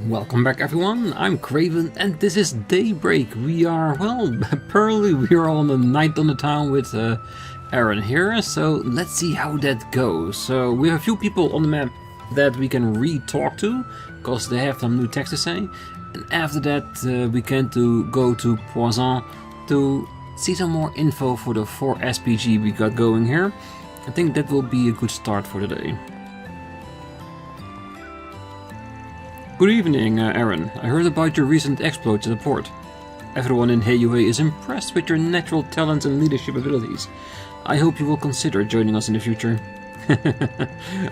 Welcome back everyone, I'm Craven and this is Daybreak. We are, well, apparently we are on the night on the town with Aaron here, so let's see how that goes. So we have a few people on the map that we can re-talk to, because they have some new text to say. And after that we can go to Poisson to see some more info for the 4 SPG we got going here. I think that will be a good start for today. Good evening, Aaron. I heard about your recent exploits at the port. Everyone in Heiyue is impressed with your natural talents and leadership abilities. I hope you will consider joining us in the future.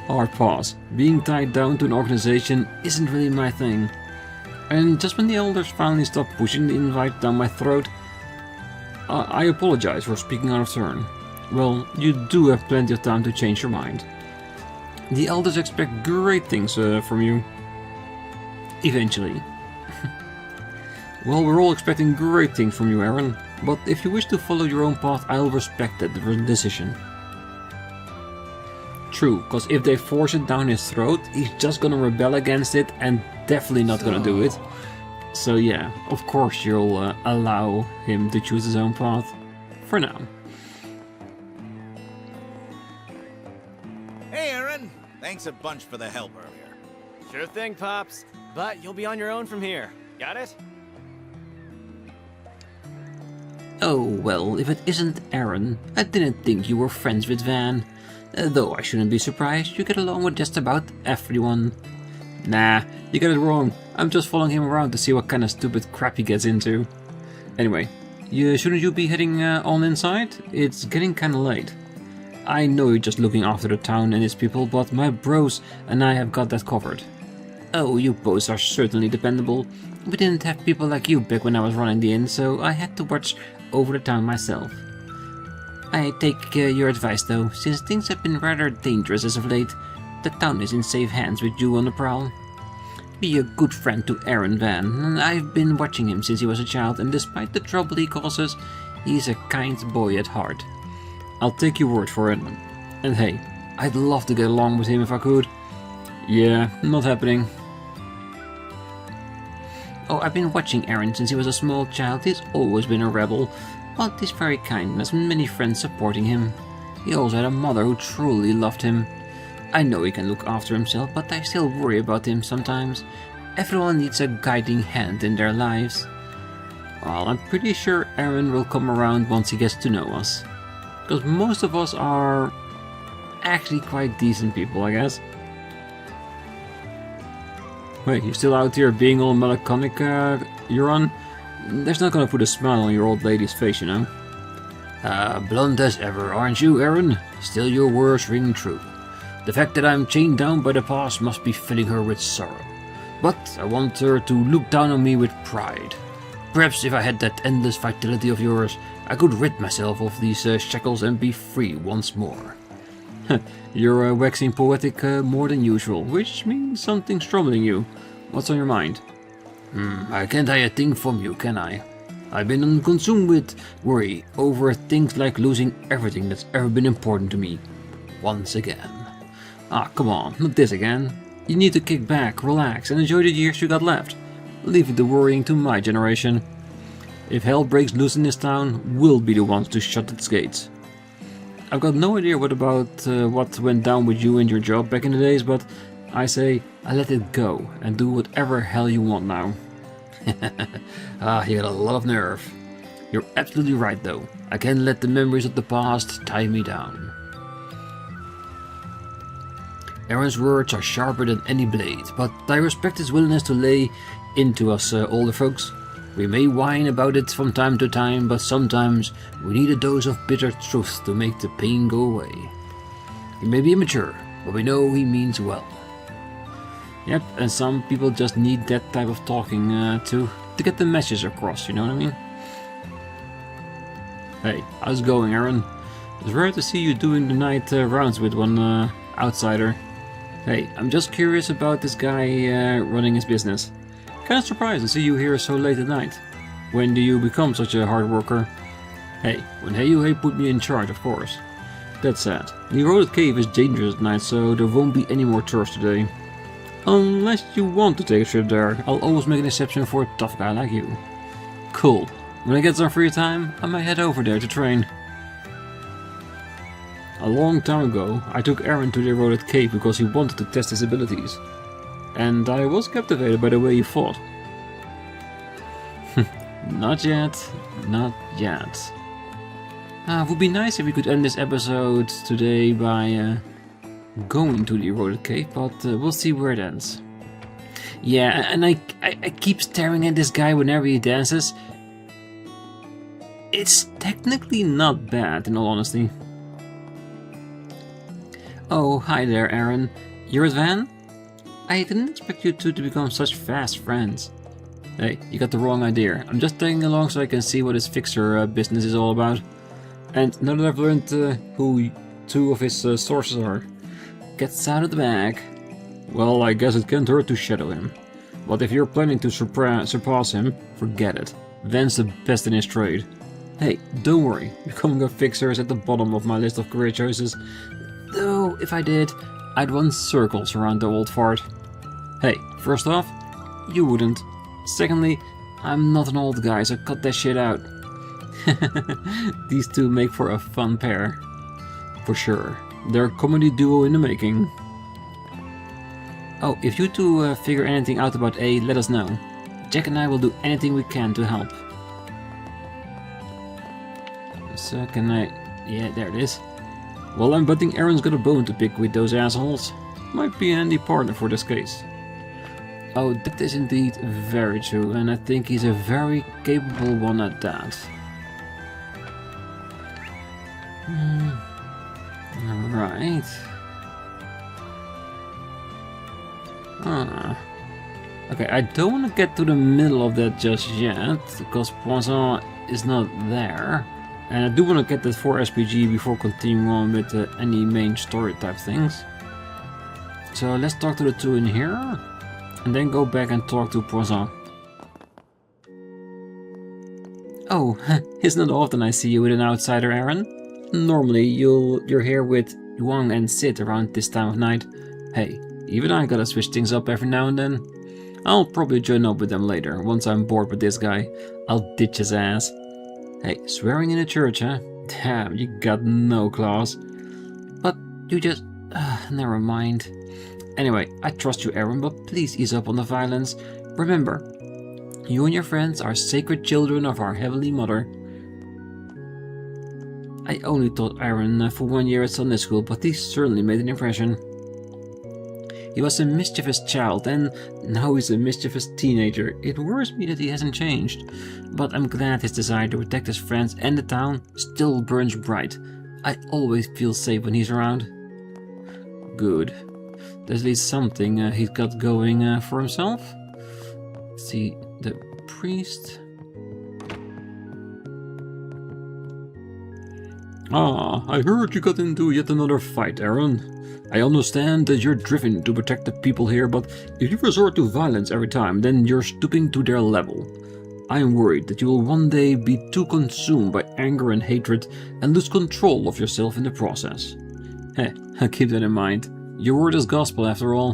Hard pause. Being tied down to an organization isn't really my thing. And just when the elders finally stopped pushing the invite down my throat, I apologize for speaking out of turn. Well, you do have plenty of time to change your mind. The elders expect great things from you. Eventually. Well, we're all expecting great things from you, Aaron, but if you wish to follow your own path, I'll respect that decision. True, because if they force it down his throat, he's just gonna rebel against it and definitely not gonna do it. So yeah, of course you'll allow him to choose his own path. For now. Hey Aaron, thanks a bunch for the help earlier. Sure thing, Pops. But you'll be on your own from here. Got it? Oh, well, if it isn't Aaron, I didn't think you were friends with Van. Though I shouldn't be surprised, you get along with just about everyone. Nah, you got it wrong. I'm just following him around to see what kind of stupid crap he gets into. Anyway, shouldn't you be heading on inside? It's getting kinda late. I know you're just looking after the town and its people, but my bros and I have got that covered. Oh, you both are certainly dependable. We didn't have people like you back when I was running the inn, so I had to watch over the town myself. I take your advice though, since things have been rather dangerous as of late. The town is in safe hands with you on the prowl. Be a good friend to Aaron Van, and I've been watching him since he was a child, and despite the trouble he causes, he's a kind boy at heart. I'll take your word for it. And hey, I'd love to get along with him if I could. Yeah, not happening. Oh, I've been watching Aaron since he was a small child. He's always been a rebel, but he's very kind and has many friends supporting him. He also had a mother who truly loved him. I know he can look after himself, but I still worry about him sometimes. Everyone needs a guiding hand in their lives. Well, I'm pretty sure Aaron will come around once he gets to know us. Because most of us are actually quite decent people, I guess. Wait, you're still out here being all melancholic, Euron? That's not gonna put a smile on your old lady's face, you know. Blunt as ever, aren't you, Aaron? Still your words ring true. The fact that I'm chained down by the past must be filling her with sorrow. But I want her to look down on me with pride. Perhaps if I had that endless vitality of yours, I could rid myself of these shackles and be free once more. You're waxing poetic more than usual, which means something's troubling you. What's on your mind? I can't hide a thing from you, can I? I've been consumed with worry over things like losing everything that's ever been important to me. Once again. Ah, come on, not this again. You need to kick back, relax, and enjoy the years you got left. Leaving the worrying to my generation. If hell breaks loose in this town, we'll be the ones to shut its gates. I've got no idea what went down with you and your job back in the days, but I say I let it go and do whatever hell you want now. You got a lot of nerve. You're absolutely right though. I can't let the memories of the past tie me down. Aaron's words are sharper than any blade, but I respect his willingness to lay into us older folks. We may whine about it from time to time, but sometimes we need a dose of bitter truth to make the pain go away. He may be immature, but we know he means well. Yep, and some people just need that type of talking to get the message across, you know what I mean? Hey, how's it going, Aaron? It's rare to see you doing the night rounds with one outsider. Hey, I'm just curious about this guy running his business. Kinda surprised to see you here so late at night. When do you become such a hard worker? Hey, when Heiyue put me in charge, of course. That's sad. The eroded cave is dangerous at night, so there won't be any more tours today. Unless you want to take a trip there, I'll always make an exception for a tough guy like you. Cool. When I get some free time, I might head over there to train. A long time ago, I took Aaron to the eroded cave because he wanted to test his abilities. And I was captivated by the way he fought. Not yet. Not yet. It would be nice if we could end this episode today by going to the eroded cave, but we'll see where it ends. Yeah, and I keep staring at this guy whenever he dances. It's technically not bad, in all honesty. Oh, hi there, Aaron. You're at Van? I didn't expect you two to become such fast friends. Hey, you got the wrong idea. I'm just tagging along so I can see what his fixer business is all about. And now that I've learned who two of his sources are, gets out of the bag. Well, I guess it can't hurt to shadow him. But if you're planning to surpass him, forget it. Van's the best in his trade. Hey, don't worry, becoming a fixer is at the bottom of my list of career choices. Though, if I did, I'd run circles around the old fart. Hey, first off, you wouldn't. Secondly, I'm not an old guy, so cut that shit out. These two make for a fun pair. For sure. They're a comedy duo in the making. Oh, if you two figure anything out about A, let us know. Jack and I will do anything we can to help. So can I... yeah, there it is. Well, I'm betting Aaron's got a bone to pick with those assholes. Might be a handy partner for this case. Oh, that is indeed very true, and I think he's a very capable one at that. Alright. Okay, I don't want to get to the middle of that just yet, because Poisson is not there. And I do want to get that 4 SPG before continuing on with any main story type things. So let's talk to the two in here, and then go back and talk to Poisson. Oh, it's not often I see you with an outsider, Aaron. Normally you're here with Yuang and Sid around this time of night. Hey, even I gotta switch things up every now and then. I'll probably join up with them later. Once I'm bored with this guy, I'll ditch his ass. Hey, swearing in a church, huh? Damn, you got no claws. But you just... never mind. Anyway, I trust you, Aaron, but please ease up on the violence. Remember, you and your friends are sacred children of our Heavenly Mother. I only taught Aaron for 1 year at Sunday school, but he certainly made an impression. He was a mischievous child, and now he's a mischievous teenager. It worries me that he hasn't changed, but I'm glad his desire to protect his friends and the town still burns bright. I always feel safe when he's around. Good. There's at least something he's got going for himself. Let's see, the priest. Ah, I heard you got into yet another fight, Aaron. I understand that you're driven to protect the people here, but if you resort to violence every time, then you're stooping to their level. I am worried that you will one day be too consumed by anger and hatred and lose control of yourself in the process. Heh, keep that in mind. Your word is gospel after all.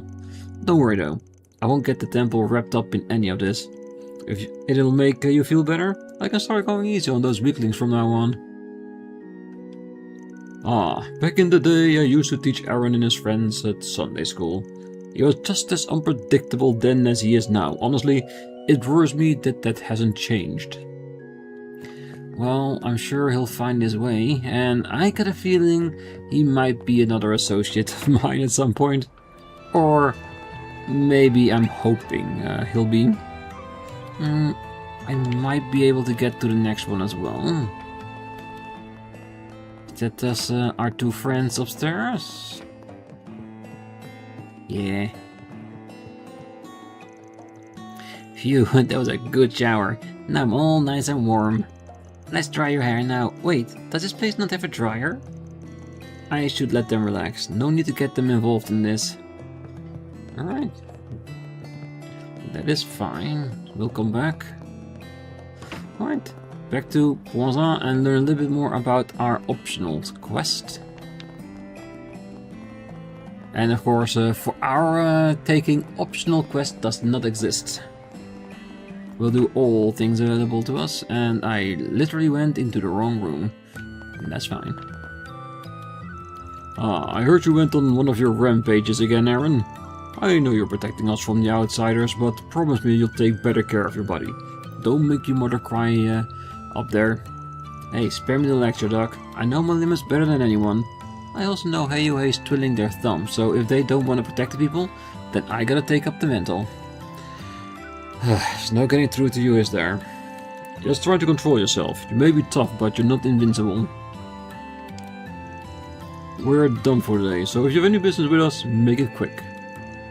Don't worry though, I won't get the temple wrapped up in any of this. If it'll make you feel better, I can start going easy on those weaklings from now on. Ah, back in the day I used to teach Aaron and his friends at Sunday school. He was just as unpredictable then as he is now. Honestly, it worries me that that hasn't changed. Well, I'm sure he'll find his way, and I got a feeling he might be another associate of mine at some point. Or maybe I'm hoping he'll be. I might be able to get to the next one as well. Is that us, our two friends upstairs? Yeah. Phew, that was a good shower. Now I'm all nice and warm. Let's dry your hair now. Wait, does this place not have a dryer? I should let them relax. No need to get them involved in this. Alright. That is fine. We'll come back. Alright. Back to Poisson and learn a little bit more about our optional quest. And of course, for our taking, optional quest does not exist. We'll do all things available to us, and I literally went into the wrong room. And that's fine. Ah, I heard you went on one of your rampages again, Aaron. I know you're protecting us from the outsiders, but promise me you'll take better care of your body. Don't make your mother cry up there. Hey, spare me the lecture, Doc. I know my limits better than anyone. I also know Hayuhe's twiddling their thumbs, so if they don't want to protect the people, then I gotta take up the mantle. There's no getting through to you, is there? Just try to control yourself. You may be tough, but you're not invincible. We're done for today, so if you have any business with us, make it quick.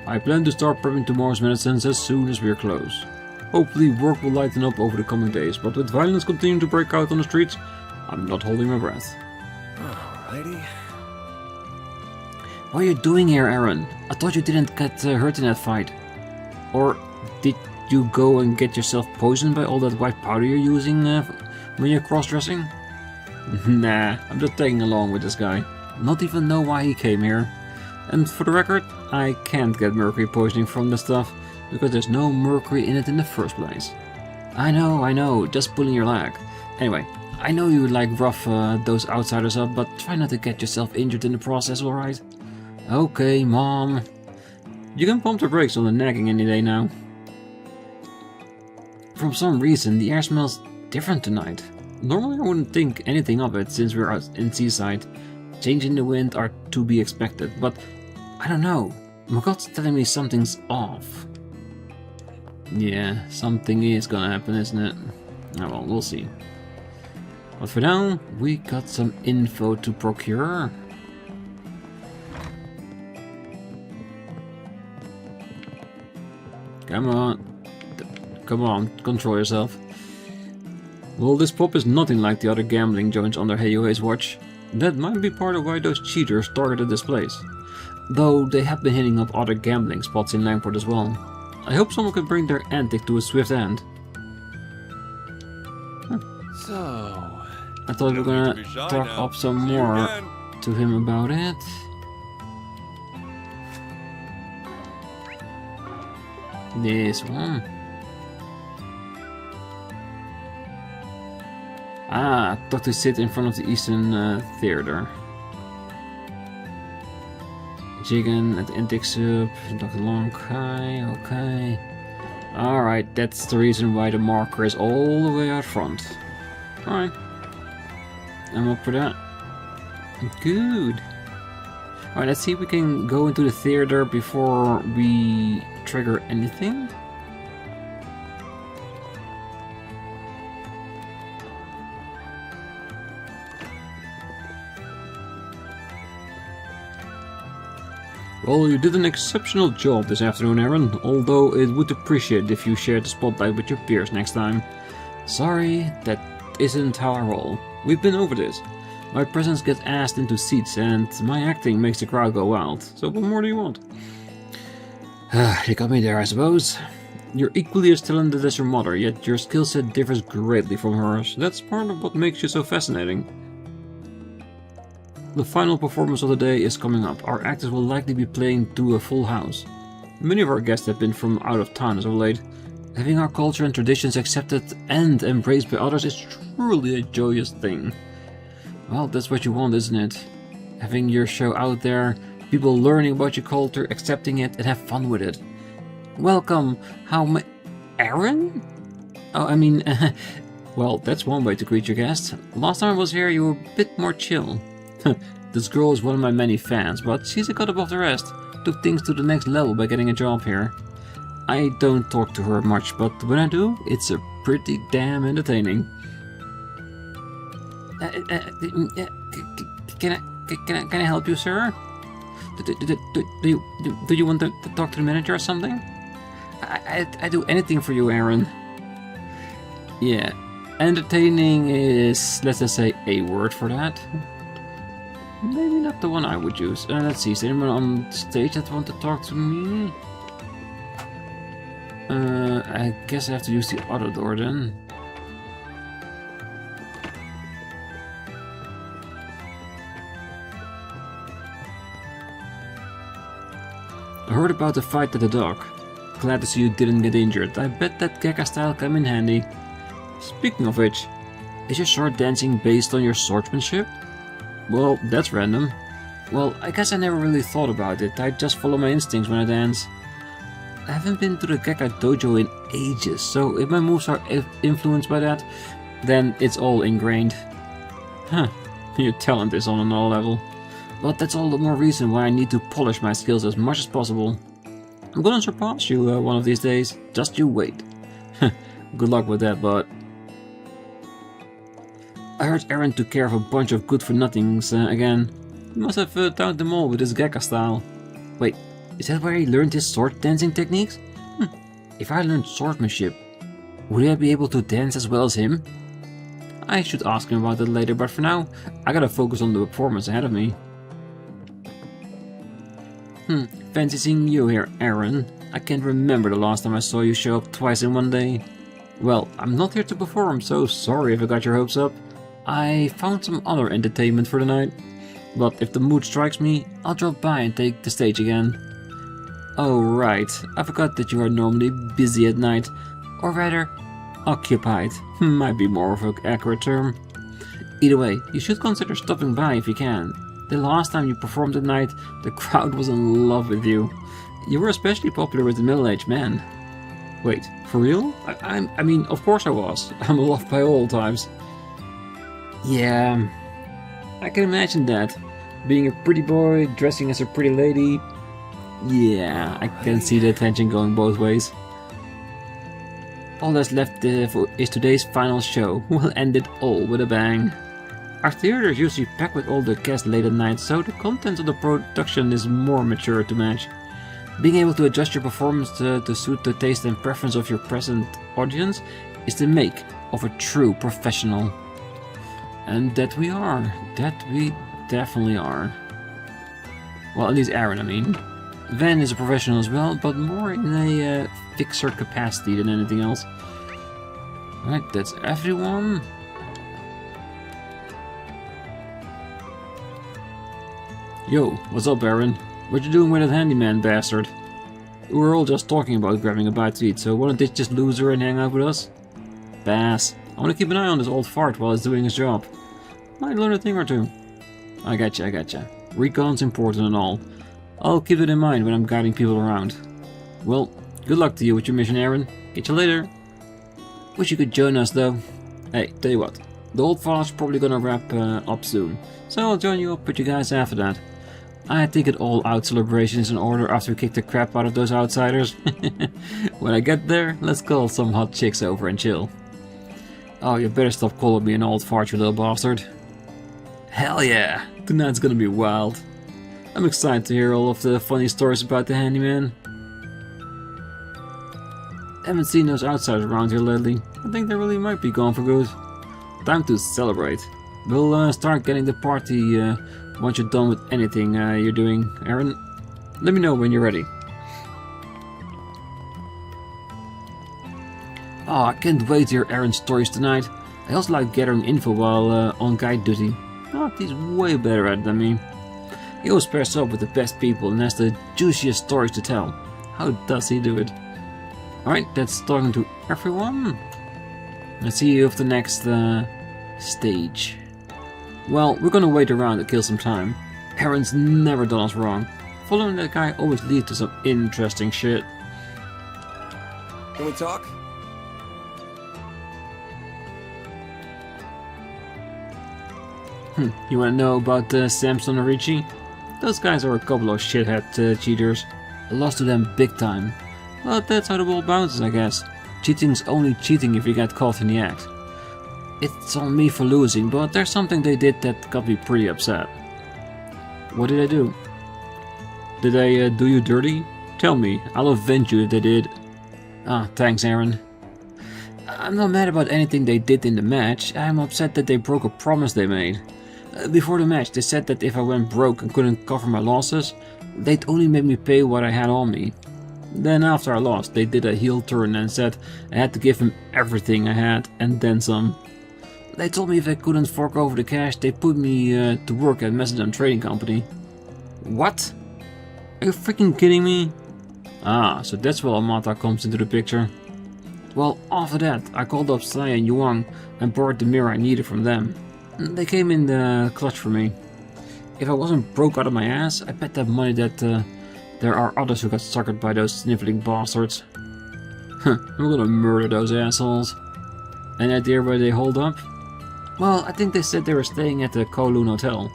I plan to start prepping tomorrow's medicines as soon as we're close. Hopefully work will lighten up over the coming days, but with violence continuing to break out on the streets, I'm not holding my breath. Alrighty. What are you doing here, Aaron? I thought you didn't get hurt in that fight. Or did you go and get yourself poisoned by all that white powder you're using when you're cross-dressing? Nah, I'm just tagging along with this guy. Not even know why he came here. And for the record, I can't get mercury poisoning from this stuff, because there's no mercury in it in the first place. I know, just pulling your leg. Anyway, I know you like rough those outsiders up, but try not to get yourself injured in the process, alright? Okay, Mom. You can pump the brakes on the nagging any day now. For some reason, the air smells different tonight. Normally I wouldn't think anything of it since we're out in seaside. Change in the wind are to be expected, but I don't know. My gut's telling me something's off. Yeah, something is gonna happen, isn't it? Oh well, we'll see. But for now, we got some info to procure. Come on, control yourself. Well, this pub is nothing like the other gambling joints under Hayuhe's watch. That might be part of why those cheaters targeted this place. Though they have been hitting up other gambling spots in Langford as well. I hope someone can bring their antic to a swift end. So... I thought we were gonna talk up some more to him about it. This one. Ah, talk to sit in front of the Eastern Theater. Jigen at the Antique Soup, Dr. Long Kai, okay. Alright, that's the reason why the marker is all the way out front. Alright. I'm up for that. Good. Alright, let's see if we can go into the theater before we trigger anything. Well, you did an exceptional job this afternoon, Aaron, although it would appreciate if you shared the spotlight with your peers next time. Sorry, that isn't how I roll. We've been over this. My presence gets asked into seats, and my acting makes the crowd go wild. So what more do you want? You got me there, I suppose. You're equally as talented as your mother, yet your skill set differs greatly from hers. That's part of what makes you so fascinating. The final performance of the day is coming up. Our actors will likely be playing to a full house. Many of our guests have been from out of town as of late. Having our culture and traditions accepted and embraced by others is truly a joyous thing. Well, that's what you want, isn't it? Having your show out there, people learning about your culture, accepting it, and have fun with it. Welcome, Aaron? Oh, I mean, well, that's one way to greet your guest. Last time I was here, you were a bit more chill. This girl is one of my many fans, but she's a cut above the rest. Took things to the next level by getting a job here. I don't talk to her much, but when I do, it's a pretty damn entertaining. Can I help you, sir? Do you want to talk to the manager or something? I do anything for you, Aaron. Yeah, entertaining is, let's just say, a word for that. Maybe not the one I would use. Let's see, is there anyone on stage that want to talk to me? I guess I have to use the other door then. heard about the fight at the dock. Glad to see you didn't get injured. I bet that Gekka style came in handy. Speaking of which, is your sword dancing based on your swordsmanship? Well, that's random. Well, I guess I never really thought about it. I just follow my instincts when I dance. I haven't been to the Gekka dojo in ages, so if my moves are influenced by that, then it's all ingrained. Huh, your talent is on another level. But that's all the more reason why I need to polish my skills as much as possible. I'm gonna surpass you one of these days, just you wait. Good luck with that, bud. I heard Aaron took care of a bunch of good-for-nothings again. He must have downed them all with his Gekka style. Wait, is that where he learned his sword dancing techniques? If I learned swordsmanship, would I be able to dance as well as him? I should ask him about that later, but for now, I gotta focus on the performance ahead of me. Fancy seeing you here, Aaron. I can't remember the last time I saw you show up twice in one day. Well, I'm not here to perform, so sorry if I got your hopes up. I found some other entertainment for the night. But if the mood strikes me, I'll drop by and take the stage again. Oh right, I forgot that you are normally busy at night. Or rather, occupied. Might be more of an accurate term. Either way, you should consider stopping by if you can. The last time you performed at night, the crowd was in love with you. You were especially popular with the middle-aged men. Wait, for real? I mean, of course I was. I'm loved by all times. Yeah, I can imagine that. Being a pretty boy, dressing as a pretty lady. Yeah, I can see the attention going both ways. All that's left is today's final show. We'll end it all with a bang. Our theater is usually packed with all the guests late at night, so the content of the production is more mature to match. Being able to adjust your performance to suit the taste and preference of your present audience is the make of a true professional. And that we are. That we definitely are. Well, at least Aaron, I mean. Van is a professional as well, but more in a fixer capacity than anything else. Right, that's everyone. Yo, what's up, Aaron? What you doing with that handyman bastard? We were all just talking about grabbing a bite to eat, so wanna ditch this loser and hang out with us? Bass, I wanna keep an eye on this old fart while he's doing his job. Might learn a thing or two. I gotcha. Recon's important and all. I'll keep it in mind when I'm guiding people around. Well, good luck to you with your mission, Aaron. Catch you later. Wish you could join us, though. Hey, tell you what. The old father's probably gonna wrap up soon, so I'll join you up with you guys after that. I think it all out celebration is in order after we kick the crap out of those outsiders. When I get there, let's call some hot chicks over and chill. Oh, you better stop calling me an old fart, you little bastard. Hell yeah, tonight's gonna be wild. I'm excited to hear all of the funny stories about the handyman. Haven't seen those outsiders around here lately. I think they really might be gone for good. Time to celebrate. We'll start getting the party once you're done with anything you're doing, Aaron. Let me know when you're ready. Oh, I can't wait to hear Aaron's stories tonight. I also like gathering info while on guide duty. Oh, he's way better at it than me. He always pairs up with the best people and has the juiciest stories to tell. How does he do it? Alright, that's talking to everyone. Let's see you for the next stage. Well, we're gonna wait around to kill some time. Aaron's never done us wrong. Following that guy always leads to some interesting shit. Can we talk? You wanna know about Samson and Richie? Those guys are a couple of shithead cheaters. I lost to them big time. But that's how the world bounces, I guess. Cheating's only cheating if you get caught in the act. It's on me for losing, but there's something they did that got me pretty upset. What did I do? Did I do you dirty? Tell me, I'll avenge you if they did. Ah, thanks, Aaron. I'm not mad about anything they did in the match. I'm upset that they broke a promise they made. Before the match, they said that if I went broke and couldn't cover my losses, they'd only make me pay what I had on me. Then after I lost, they did a heel turn and said I had to give them everything I had and then some. They told me if I couldn't fork over the cash, they put me to work at Macedon Trading Company. What? Are you freaking kidding me? Ah, so that's where Amata comes into the picture. Well, after that, I called up Sai and Yuang and borrowed the mirror I needed from them. They came in the clutch for me. If I wasn't broke out of my ass, I bet that money that there are others who got suckered by those sniveling bastards. I'm gonna murder those assholes. Any idea where they hold up? Well, I think they said they were staying at the Kowloon Hotel.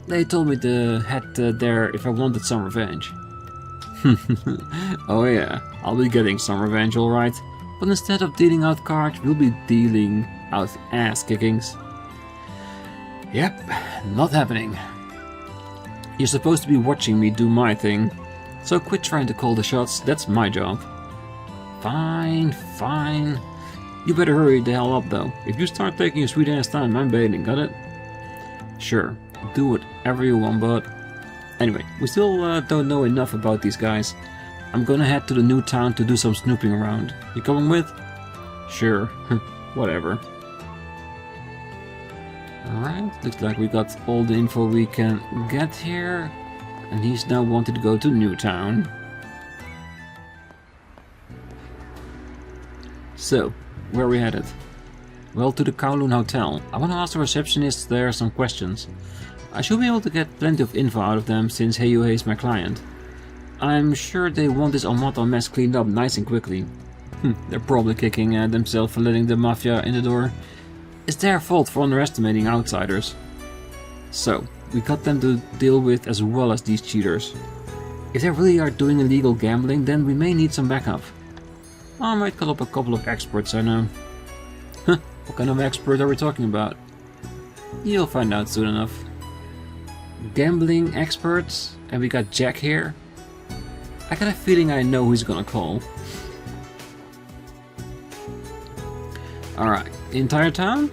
They told me to head there if I wanted some revenge. Oh yeah, I'll be getting some revenge alright. But instead of dealing out cards, we'll be dealing out ass kickings. Yep, not happening. You're supposed to be watching me do my thing. So quit trying to call the shots, that's my job. Fine, fine. You better hurry the hell up though. If you start taking your sweet ass time, I'm baiting, got it? Sure, do whatever you want, but... Anyway, we still don't know enough about these guys. I'm gonna head to the new town to do some snooping around. You coming with? Sure, whatever. Alright, looks like we got all the info we can get here. And he's now wanted to go to Newtown. So, where are we headed? Well, to the Kowloon Hotel. I want to ask the receptionists there some questions. I should be able to get plenty of info out of them since Heiyuhei is my client. I'm sure they want this Amata mess cleaned up nice and quickly. They're probably kicking themselves for letting the Mafia in the door. It's their fault for underestimating outsiders. So, we got them to deal with as well as these cheaters. If they really are doing illegal gambling, then we may need some backup. I might call up a couple of experts I know. What kind of expert are we talking about? You'll find out soon enough. Gambling experts? And we got Jack here? I got a feeling I know who he's gonna call. Alright, the entire town?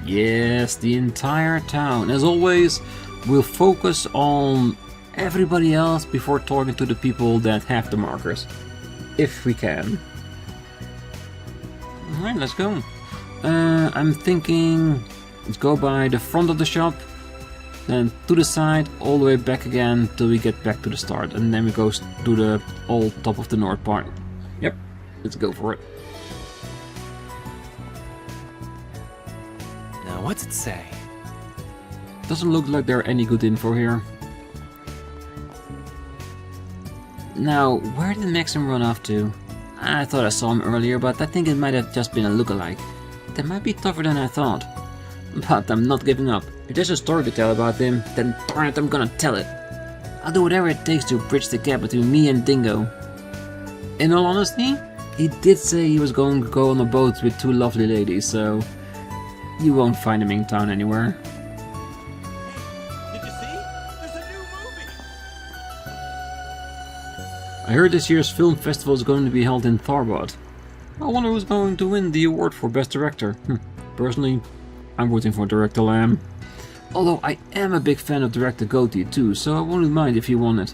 Yes, the entire town. As always, we'll focus on everybody else before talking to the people that have the markers. If we can. Alright, let's go. I'm thinking, let's go by the front of the shop, then to the side, all the way back again till we get back to the start, and then we go to the old top of the north part. Yep, let's go for it. Now, what's it say? Doesn't look like there are any good info here. Now, where did Maxim run off to? I thought I saw him earlier, but I think it might have just been a lookalike. That might be tougher than I thought. But I'm not giving up. If there's a story to tell about him, then darn it, I'm gonna tell it. I'll do whatever it takes to bridge the gap between me and Dingo. In all honesty, he did say he was going to go on a boat with two lovely ladies, so you won't find him in town anywhere. Did you see? There's a new movie! I heard this year's film festival is going to be held in Tharbad. I wonder who's going to win the award for Best Director. Personally, I'm rooting for Director Lamb. Although I am a big fan of Director Goatee too, so I wouldn't mind if he won it.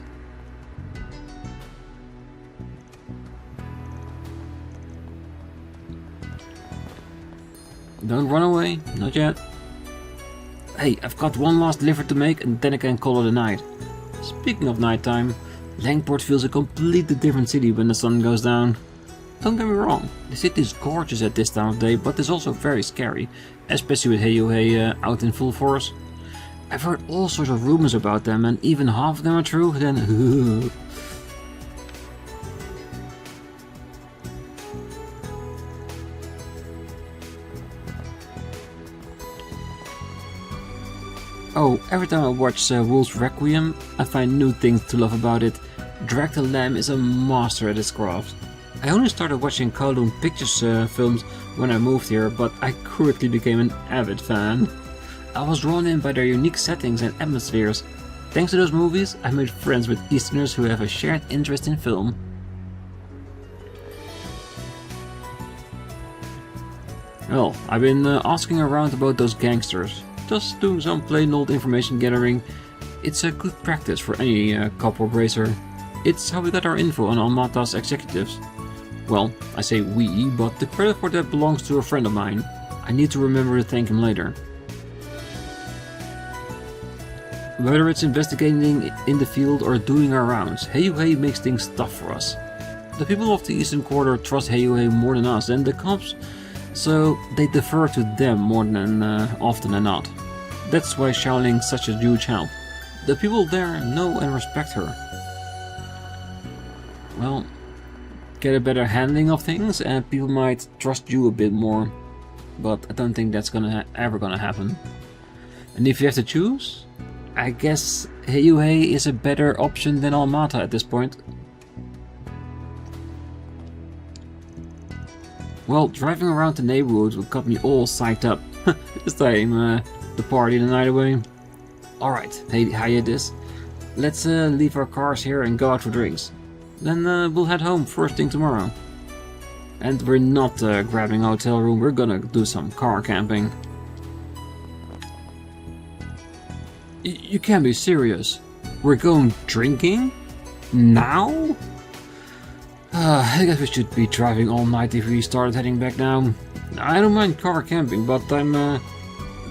Don't run away, not yet. Hey, I've got one last delivery to make and then I can call it a night. Speaking of nighttime, Langport feels a completely different city when the sun goes down. Don't get me wrong, the city is gorgeous at this time of day, but it's also very scary, especially with Heiyuhei out in full force. I've heard all sorts of rumors about them, and even half of them are true, then Oh, every time I watch Wolf's Requiem, I find new things to love about it. Director Lamb is a master at his craft. I only started watching Kowloon Pictures films when I moved here, but I quickly became an avid fan. I was drawn in by their unique settings and atmospheres. Thanks to those movies, I made friends with Easterners who have a shared interest in film. Well, I've been asking around about those gangsters. Just doing some plain old information gathering. It's a good practice for any cop or bracer. It's how we got our info on Amata's executives. Well, I say we, but the credit for that belongs to a friend of mine. I need to remember to thank him later. Whether it's investigating in the field or doing our rounds, Heyuhei makes things tough for us. The people of the Eastern Quarter trust Heyuhei more than us and the cops, so they defer to them more than often than not. That's why Xiaoling's such a huge help. The people there know and respect her. Well, get a better handling of things and people might trust you a bit more, but I don't think that's ever gonna happen. And if you have to choose, I guess Heyuhei is a better option than Almata at this point. Well, driving around the neighborhood got me all psyched up. This time, the party the night away. Alright, hey, Edith. Let's leave our cars here and go out for drinks. Then we'll head home first thing tomorrow. And we're not grabbing a hotel room, we're gonna do some car camping. You can't be serious. We're going drinking? Now? I guess we should be driving all night if we started heading back now. I don't mind car camping, but I'm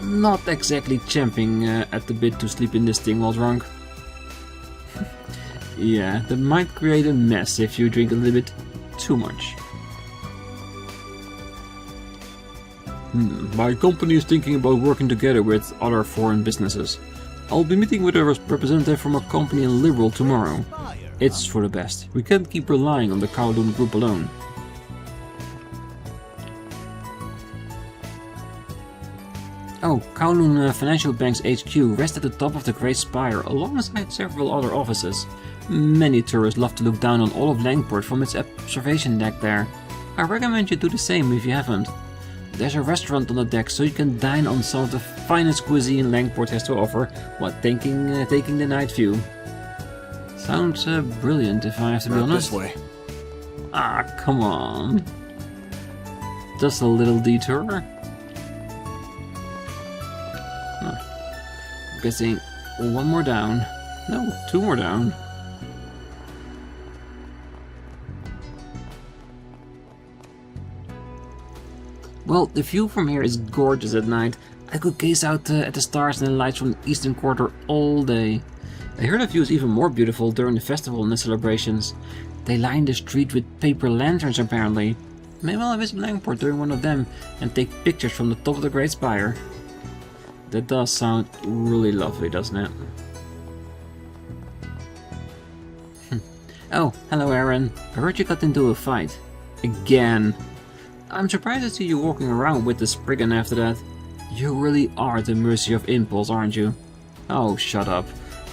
not exactly champing at the bit to sleep in this thing while drunk. Yeah, that might create a mess if you drink a little bit too much. My company is thinking about working together with other foreign businesses. I'll be meeting with a representative from a company in Liberal tomorrow. It's for the best. We can't keep relying on the Kowloon group alone. Oh, Kowloon Financial Bank's HQ rests at the top of the Great Spire alongside several other offices. Many tourists love to look down on all of Langport from its observation deck there. I recommend you do the same if you haven't. There's a restaurant on the deck so you can dine on some of the finest cuisine Langport has to offer while taking the night view. Sounds brilliant if I have to be honest. This way. Ah, come on. Just a little detour. Guessing one more down. No, two more down. Well, the view from here is gorgeous at night. I could gaze out at the stars and the lights from the Eastern Quarter all day. I heard the view is even more beautiful during the festival and the celebrations. They line the street with paper lanterns apparently. Maybe I'll visit Langport during one of them and take pictures from the top of the Great Spire. That does sound really lovely, doesn't it? Oh, hello Aaron. I heard you got into a fight. Again. I'm surprised to see you walking around with the spriggan after that. You really are at the mercy of impulse, aren't you? Oh, shut up.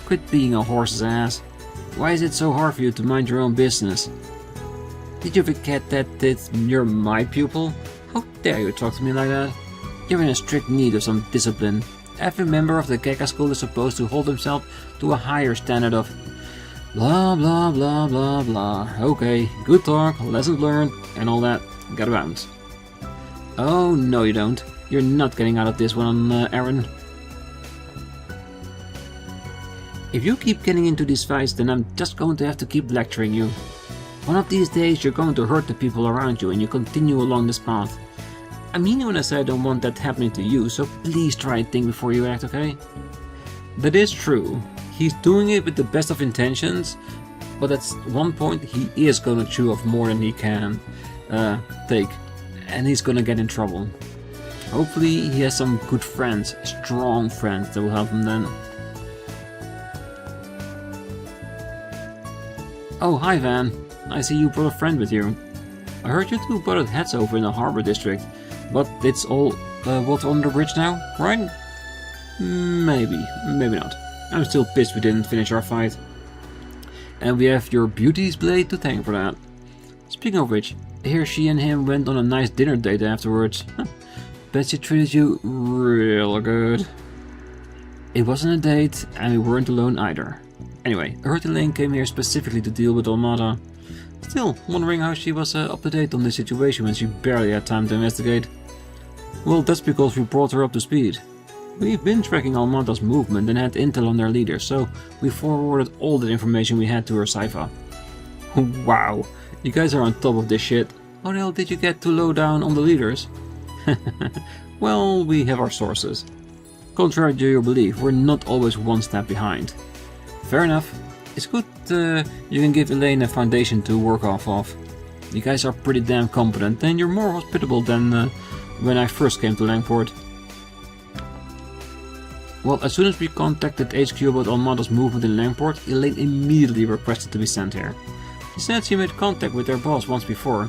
Quit being a horse's ass. Why is it so hard for you to mind your own business? Did you forget that you're my pupil? How dare you talk to me like that? You're in a strict need of some discipline. Every member of the Gekka school is supposed to hold himself to a higher standard of blah blah blah blah blah. Okay, good talk, lessons learned, and all that. Gotta bounce. Oh, no you don't. You're not getting out of this one, Aaron. If you keep getting into these fights, then I'm just going to have to keep lecturing you. One of these days you're going to hurt the people around you and you continue along this path. I mean when I say I don't want that happening to you, so please try and think before you act, okay? That is true. He's doing it with the best of intentions, but at one point he is going to chew off more than he can take, and he's gonna get in trouble. Hopefully he has some good friends, strong friends that will help him then. Oh, hi Van. I see you brought a friend with you. I heard you two butted heads over in the harbor district, but it's all water under the bridge now, right? Maybe, maybe not. I'm still pissed we didn't finish our fight. And we have your beauty's blade to thank for that. Speaking of which, here she and him went on a nice dinner date afterwards. Bet she treated you real good. It wasn't a date, and we weren't alone either. Anyway, I heard Elaine came here specifically to deal with Almata. Still, wondering how she was up to date on this situation when she barely had time to investigate. Well, that's because we brought her up to speed. We've been tracking Almata's movement and had intel on their leader, so we forwarded all the information we had to her Saifa. Wow, you guys are on top of this shit. How the hell did you get too low down on the leaders? Well, we have our sources. Contrary to your belief, we're not always one step behind. Fair enough. It's good you can give Elaine a foundation to work off of. You guys are pretty damn competent, and you're more hospitable than when I first came to Langport. Well, as soon as we contacted HQ about Armada's movement in Langport, Elaine immediately requested to be sent here. She said she made contact with their boss once before.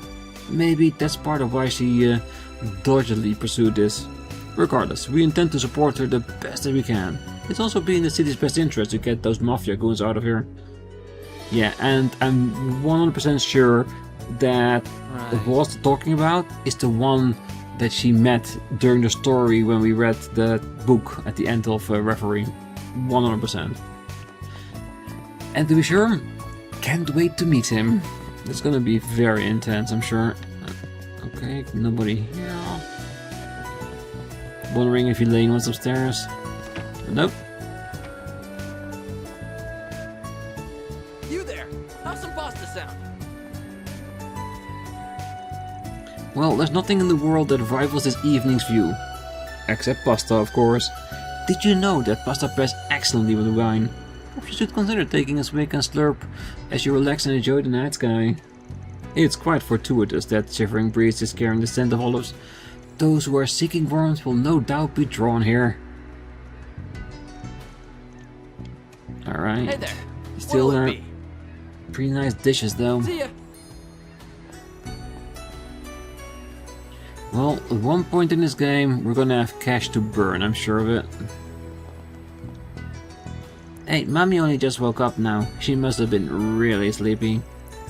Maybe that's part of why she doggedly pursued this. Regardless, we intend to support her the best that we can. It's also been in the city's best interest to get those mafia goons out of here. Yeah, and I'm 100% sure that the boss they're talking about is the one that she met during the story when we read the book at the end of Referee. 100%. And to be sure, can't wait to meet him. It's gonna be very intense, I'm sure. Okay, nobody here. Wondering if Elaine was upstairs. Nope. You there? How's some pasta sound? Well, there's nothing in the world that rivals this evening's view. Except pasta, of course. Did you know that pasta pairs excellently with wine? Perhaps you should consider taking a swig and slurp as you relax and enjoy the night sky. It's quite fortuitous that shivering breeze is carrying the scent of olives. Those who are seeking warmth will no doubt be drawn here. Alright. Hey there. Still What'll there. it be? Pretty nice dishes though. See ya. Well, at one point in this game, we're gonna have cash to burn, I'm sure of it. Hey, Mommy only just woke up now. She must have been really sleepy.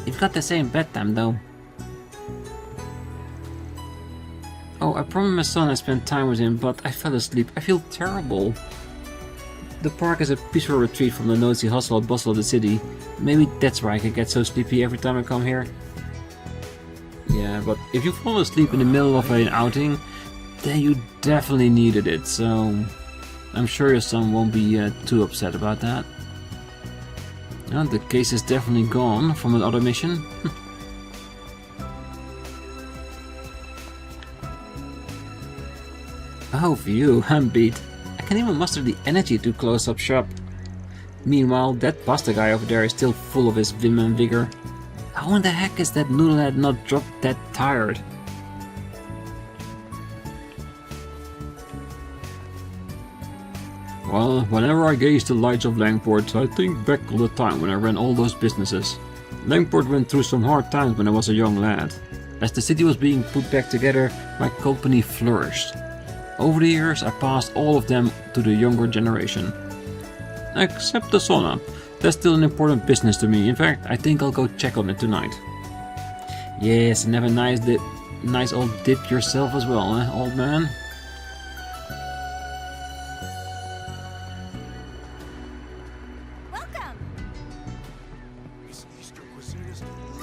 You've got the same bedtime though. Oh, I promised my son I spent time with him, but I fell asleep. I feel terrible. The park is a peaceful retreat from the noisy hustle and bustle of the city. Maybe that's why I can get so sleepy every time I come here. Yeah, but if you fall asleep in the middle of an outing, then you definitely needed it, so I'm sure your son won't be too upset about that. Well, the case is definitely gone from another mission. Oh, phew, I'm beat. I can't even muster the energy to close up shop. Meanwhile, that pasta guy over there is still full of his vim and vigor. How in the heck is that noodlehead not dropped that tired? Well, whenever I gaze the lights of Langport, I think back on the time when I ran all those businesses. Langport went through some hard times when I was a young lad. As the city was being put back together, my company flourished. Over the years, I passed all of them to the younger generation. Except the sauna. That's still an important business to me. In fact, I think I'll go check on it tonight. Yes, and have a nice old dip yourself as well, eh, old man?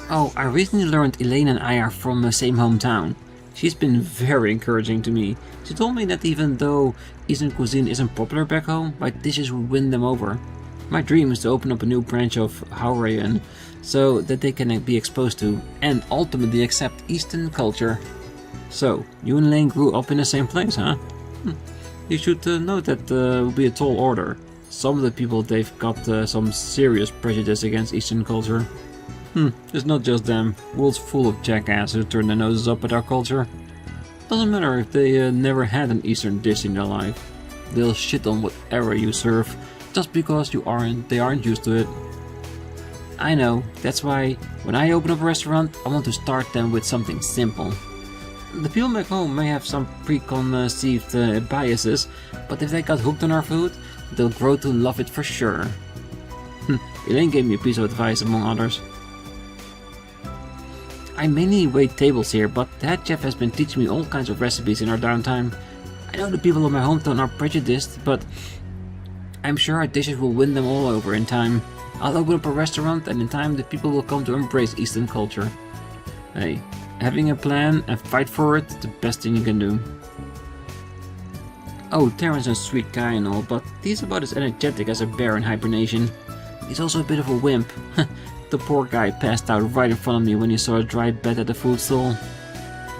Oh, I recently learned Elaine and I are from the same hometown. She's been very encouraging to me. She told me that even though Eastern cuisine isn't popular back home, my dishes would win them over. My dream is to open up a new branch of Haurean, so that they can be exposed to, and ultimately accept Eastern culture. So, you and Elaine grew up in the same place, huh? You should note that will be a tall order. Some of the people, they've got some serious prejudice against Eastern culture. It's not just them. World's full of jackasses who turn their noses up at our culture. Doesn't matter if they never had an Eastern dish in their life. They'll shit on whatever you serve, just because they aren't used to it. I know, that's why when I open up a restaurant, I want to start them with something simple. The people back home may have some preconceived biases, but if they got hooked on our food, they'll grow to love it for sure. Elaine gave me a piece of advice among others. I mainly wait tables here, but the head chef has been teaching me all kinds of recipes in our downtime. I know the people of my hometown are prejudiced, but I'm sure our dishes will win them all over in time. I'll open up a restaurant, and in time the people will come to embrace Eastern culture. Hey, having a plan and fight for it, the best thing you can do. Oh, Terran's a sweet guy and all, but he's about as energetic as a bear in hibernation. He's also a bit of a wimp. The poor guy passed out right in front of me when he saw a dry bed at the food stall.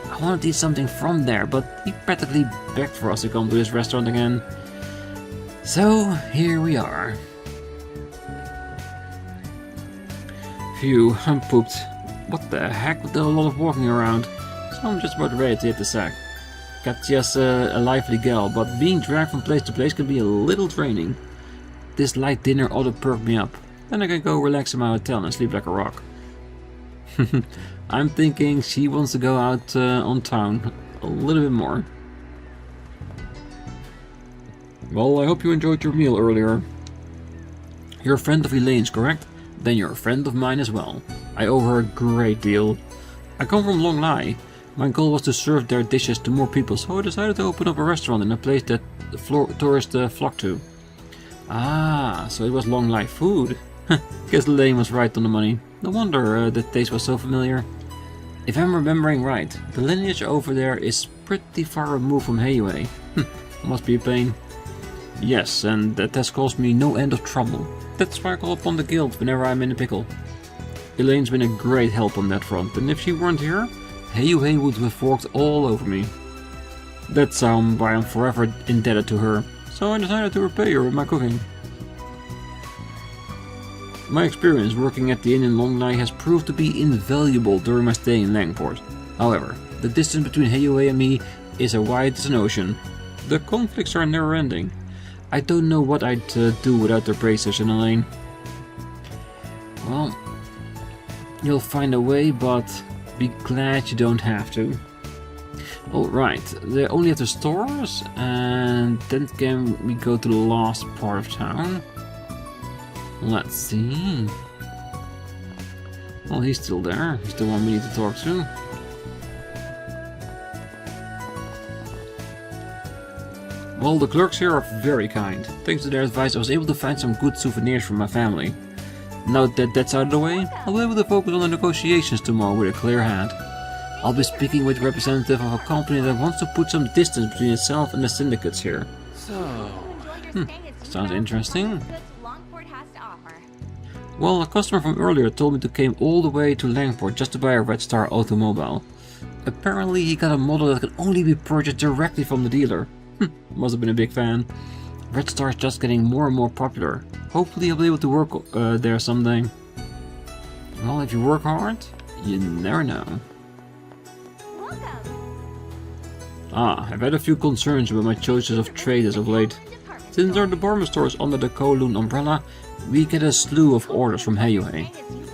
I wanted to eat something from there, but he practically begged for us to come to his restaurant again. So, here we are. Phew, I'm pooped. What the heck with a lot of walking around? So I'm just about ready to hit the sack. Katja's a lively gal, but being dragged from place to place can be a little draining. This light dinner ought to perk me up. Then I can go relax in my hotel and sleep like a rock. I'm thinking she wants to go out on town a little bit more. Well, I hope you enjoyed your meal earlier. You're a friend of Elaine's, correct? Then you're a friend of mine as well. I owe her a great deal. I come from Long Lai. My goal was to serve their dishes to more people, so I decided to open up a restaurant in a place that tourists flock to. Ah, so it was Long Lai food. Guess Elaine was right on the money. No wonder the taste was so familiar. If I'm remembering right, the lineage over there is pretty far removed from Heiyue. Must be a pain. Yes, and that has caused me no end of trouble. That's why I call upon the guild whenever I'm in a pickle. Elaine's been a great help on that front, and if she weren't here, Heiyue would have walked all over me. That's why I'm forever indebted to her, so I decided to repay her with my cooking. My experience working at the inn in Long Lai has proved to be invaluable during my stay in Langport. However, the distance between Heiyue and me is as wide as an ocean. The conflicts are never ending. I don't know what I'd do without their praises and Elaine. Well, you'll find a way, but be glad you don't have to. Alright, they only have the stores, and then can we go to the last part of town? Let's see. Well, he's still there. He's the one we need to talk to. Well, the clerks here are very kind. Thanks to their advice, I was able to find some good souvenirs for my family. Now that that's out of the way, I'll be able to focus on the negotiations tomorrow with a clear head. I'll be speaking with a representative of a company that wants to put some distance between itself and the syndicates here. Sounds interesting. Well, a customer from earlier told me to came all the way to Langport just to buy a Red Star automobile. Apparently he got a model that could only be purchased directly from the dealer. Must have been a big fan. Red Star is just getting more and more popular. Hopefully I'll be able to work there someday. Well, if you work hard, you never know. I've had a few concerns about my choices of trade as of late. Since our department store is under the Kowloon umbrella, we get a slew of orders from Heiyue.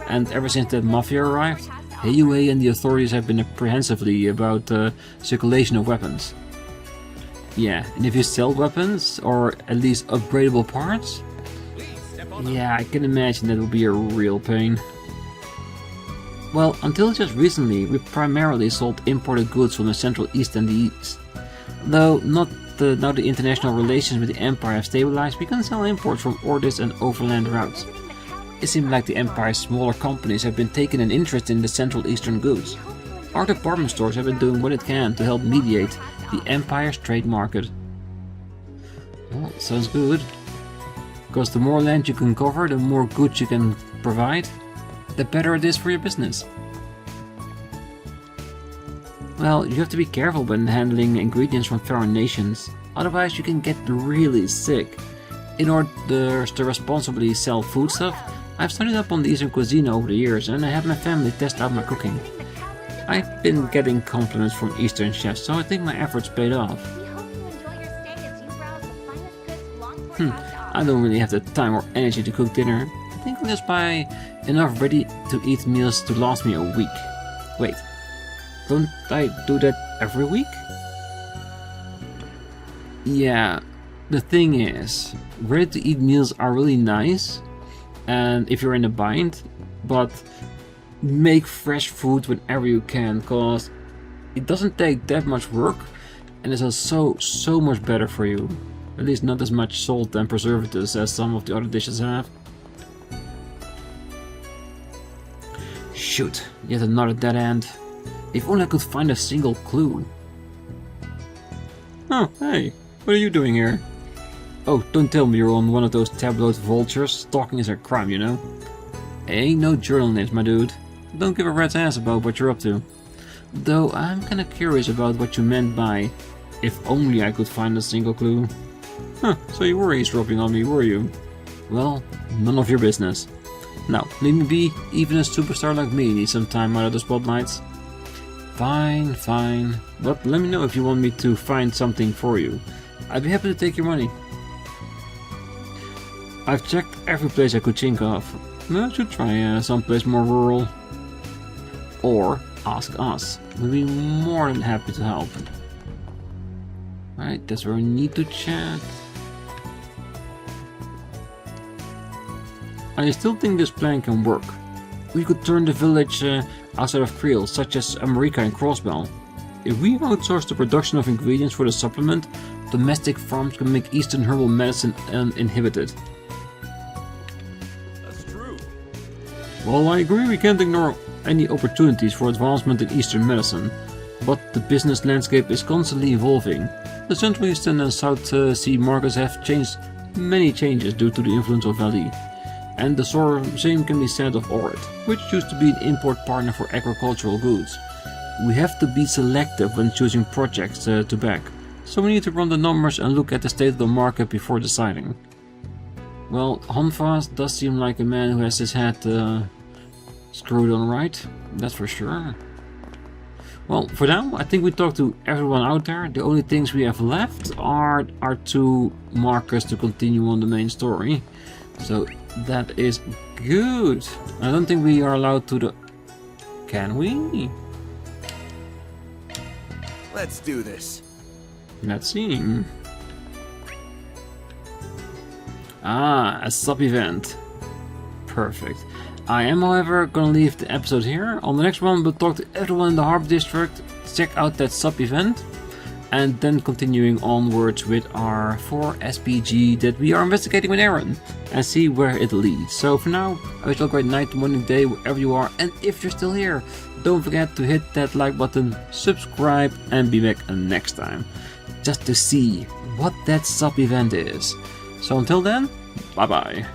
And ever since that mafia arrived, Heiyue and the authorities have been apprehensively about the circulation of weapons. Yeah, and if you sell weapons, or at least upgradable parts, yeah, I can imagine that would be a real pain. Well, until just recently, we primarily sold imported goods from the Central East and the East. Though now the international relations with the Empire have stabilized, we can sell imports from Ordis and overland routes. It seems like the Empire's smaller companies have been taking an interest in the Central Eastern goods. Our department stores have been doing what it can to help mediate the Empire's trade market. Well, sounds good. Because the more land you can cover, the more goods you can provide, the better it is for your business. Well, you have to be careful when handling ingredients from foreign nations, otherwise you can get really sick. In order to responsibly sell foodstuff, I've studied up on the Eastern cuisine over the years and I had my family test out my cooking. I've been getting compliments from Eastern chefs, so I think my efforts paid off. I don't really have the time or energy to cook dinner. I think I'll just buy enough ready-to-eat meals to last me a week. Wait, don't I do that every week? Yeah, the thing is, ready-to-eat meals are really nice, and if you're in a bind, but make fresh food whenever you can, cause it doesn't take that much work and it's also so much better for you. At least not as much salt and preservatives as some of the other dishes have. Shoot, yet another dead end. If only I could find a single clue. Oh, hey, what are you doing here? Oh, don't tell me you're on one of those tabloid vultures. Stalking is a crime, you know. Ain't no journalist, my dude. Don't give a rat's ass about what you're up to. Though I'm kinda curious about what you meant by, if only I could find a single clue. Huh, so you were eavesdropping on me, were you? Well, none of your business. Now, leave me be, even a superstar like me needs some time out of the spotlights. Fine, fine, but let me know if you want me to find something for you. I'd be happy to take your money. I've checked every place I could think of. I should try someplace more rural. Or ask us. We'll be more than happy to help. Right, that's where we need to chat. I still think this plan can work. We could turn the village outside of Creel, such as America and Crossbell. If we outsource the production of ingredients for the supplement, domestic farms can make Eastern herbal medicine uninhibited. That's true. Well, I agree we can't ignore any opportunities for advancement in Eastern medicine, but the business landscape is constantly evolving. The Central Eastern and South Sea markets have changed many changes due to the influence of Ali. And the same can be said of Orid, which used to be an import partner for agricultural goods. We have to be selective when choosing projects to back, so we need to run the numbers and look at the state of the market before deciding. Well, Honfast does seem like a man who has his head screwed on right, that's for sure. Well, for now, I think we talked to everyone out there. The only things we have left are our 2 markers to continue on the main story. So that is good. I don't think we are allowed to the... Can we? Let's do this. Let's see. Ah, a sub-event. Perfect. I am, however, gonna leave the episode here. On the next one, we'll talk to everyone in the Harbor District, check out that sub-event, and then continuing onwards with our 4 SPG that we are investigating with Aaron, and see where it leads. So for now, I wish you a great night, morning, day, wherever you are, and if you're still here, don't forget to hit that like button, subscribe, and be back next time, just to see what that sub-event is. So until then, bye bye.